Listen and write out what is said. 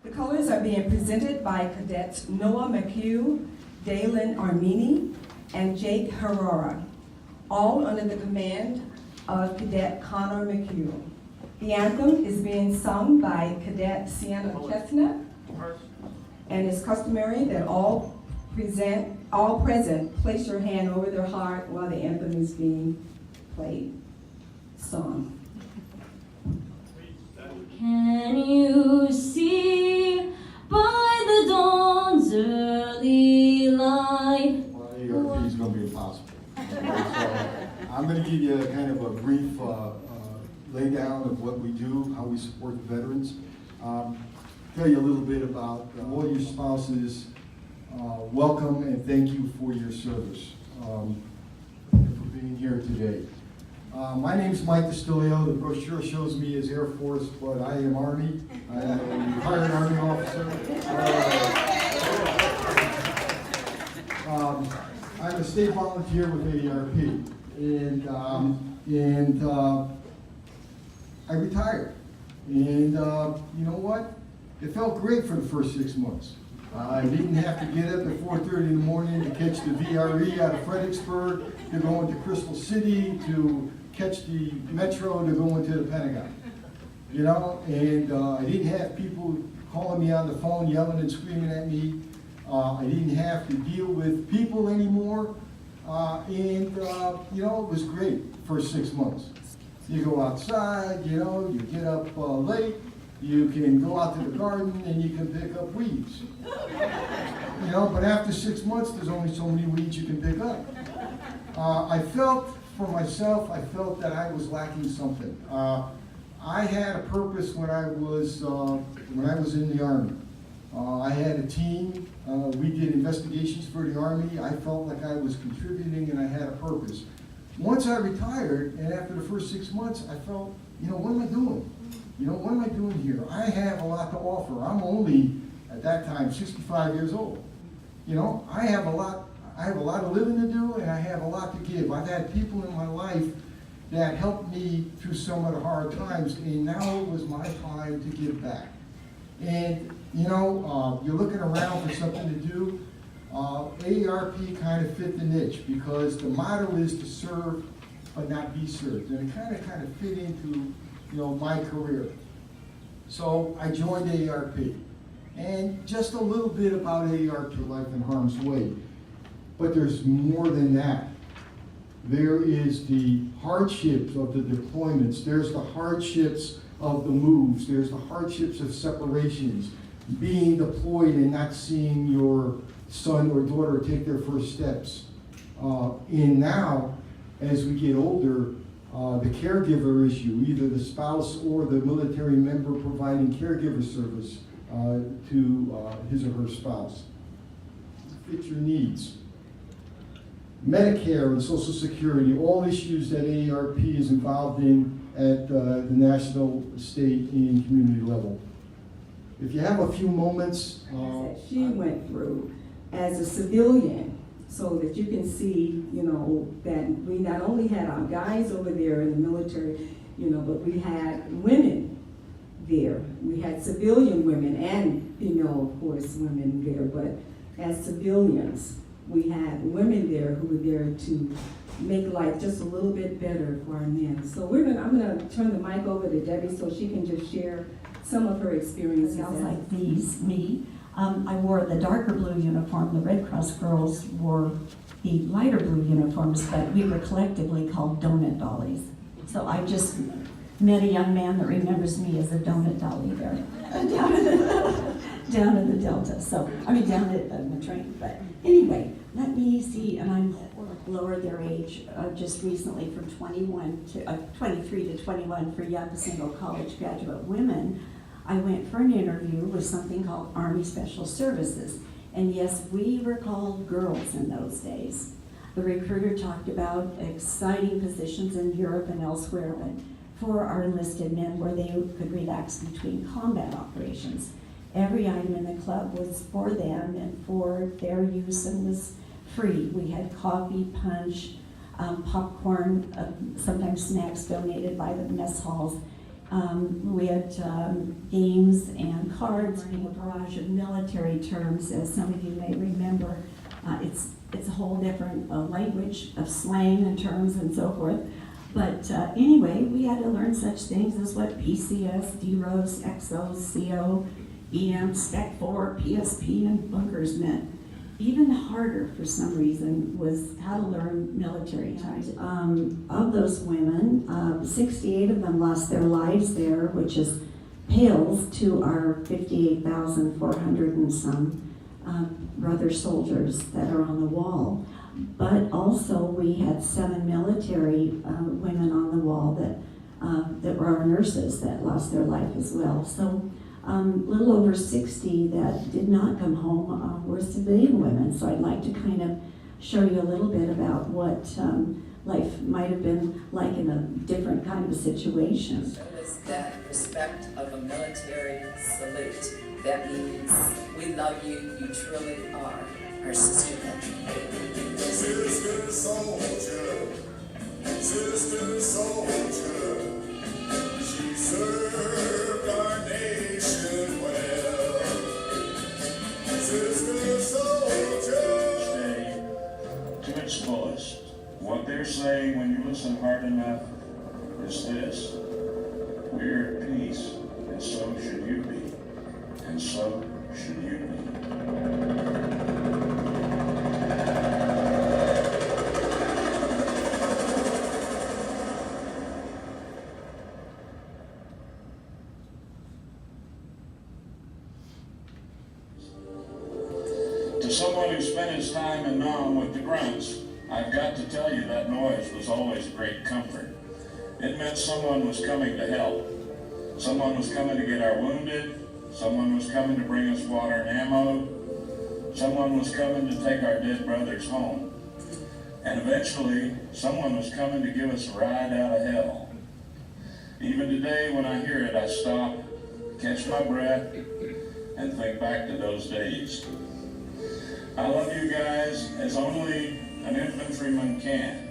The colors are being presented by Cadets Noah McHugh, Dalen Armini, and Jake Herrera, all under the command of Cadet Connor McHugh. The anthem is being sung by Cadet Sienna Chestnut, and it's customary that all present place your hand over their heart while the anthem is being sung. Can you see by the dawn's early light? Well, ARP is going to be impossible. So I'm going to give you kind of a brief laydown of what we do, how we support the veterans. Tell you a little bit about all your spouses. Welcome and thank you for your service and for being here today. My name is Mike Castillo. The brochure shows me as Air Force, but I am Army. I am a retired Army officer. I'm a state volunteer with AARP, and I retired. And you know what? It felt great for the first 6 months. I didn't have to get up at 4:30 in the morning to catch the VRE out of Fredericksburg, to go into Crystal City, to catch the Metro, to go into the Pentagon. You know, and I didn't have people calling me on the phone, yelling and screaming at me. I didn't have to deal with people anymore. You know, it was great for 6 months. You go outside, you know, you get up late, you can go out to the garden and you can pick up weeds. You know, but after 6 months, there's only so many weeds you can pick up. I felt, for myself, I felt that I was lacking something. I had a purpose when I was in the Army. I had a team. We did investigations for the Army. I felt like I was contributing and I had a purpose. Once I retired, and after the first 6 months, I felt, you know, what am I doing? You know, what am I doing here? I have a lot to offer. I'm only, at that time, 65 years old. You know, I have a lot of living to do, and I have a lot to give. I've had people in my life that helped me through some of the hard times, and now was my time to give back. And, you know, you're looking around for something to do. AARP kind of fit the niche because the motto is to serve but not be served. And it kind of fit into, you know, my career. So I joined AARP. And just a little bit about AARP, Life in Harm's Way. But there's more than that. There is the hardships of the deployments. There's the hardships of the moves. There's the hardships of separations. Being deployed and not seeing your son or daughter take their first steps. And now, as we get older, the caregiver issue, either the spouse or the military member providing caregiver service to his or her spouse. Fit your needs. Medicare and Social Security, all issues that AARP is involved in at the national, state, and community level. If you have a few moments. That she went through as a civilian, so that you can see, you know, that we not only had our guys over there in the military, you know, but we had women there. We had civilian women and, you know, of course, women there, but as civilians, we had women there who were there to make life just a little bit better for our men. So I'm gonna turn the mic over to Debbie so she can just share some of her experiences. Sounds like me. I wore the darker blue uniform. The Red Cross girls wore the lighter blue uniforms, but we were collectively called donut dollies. So I just met a young man that remembers me as a donut dolly there, down in the Delta. So, I mean, down at the train. But anyway, let me see, and I'm lowered their age just recently from 23 to 21 for young single college graduate women. I went for an interview with something called Army Special Services. And yes, we were called girls in those days. The recruiter talked about exciting positions in Europe and elsewhere, but for our enlisted men where they could relax between combat operations. Every item in the club was for them and for their use and was free. We had coffee, punch, popcorn, sometimes snacks donated by the mess halls. We had games and cards, and a barrage of military terms, as some of you may remember. It's a whole different language of slang and terms and so forth. But anyway, we had to learn such things as what PCS, DROS, XOs, CO, EM, Spec 4, PSP, and bunkers meant. Even harder for some reason was how to learn military terms. Of those women, 68 of them lost their lives there, which is pales to our 58,400 and some brother soldiers that are on the wall. But also we had 7 military women on the wall that were our nurses that lost their life as well. So a little over 60 that did not come home were civilian women. So I'd like to kind of show you a little bit about what life might have been like in a different kind of a situation. So is that respect of a military salute. That means we love you, you truly are our sister. Sister soldier, sister soldier, she served our nation well. Sister soldier. Stay to its fullest. What they're saying when you listen hard enough is this: we're at peace, and so should you be, and so should you be. To someone who spent his time in Nam with the grunts, I've got to tell you that noise was always a great comfort. It meant someone was coming to help. Someone was coming to get our wounded. Someone was coming to bring us water and ammo. Someone was coming to take our dead brothers home. And eventually, someone was coming to give us a ride out of hell. Even today, when I hear it, I stop, catch my breath, and think back to those days. I love you guys as only an infantryman can.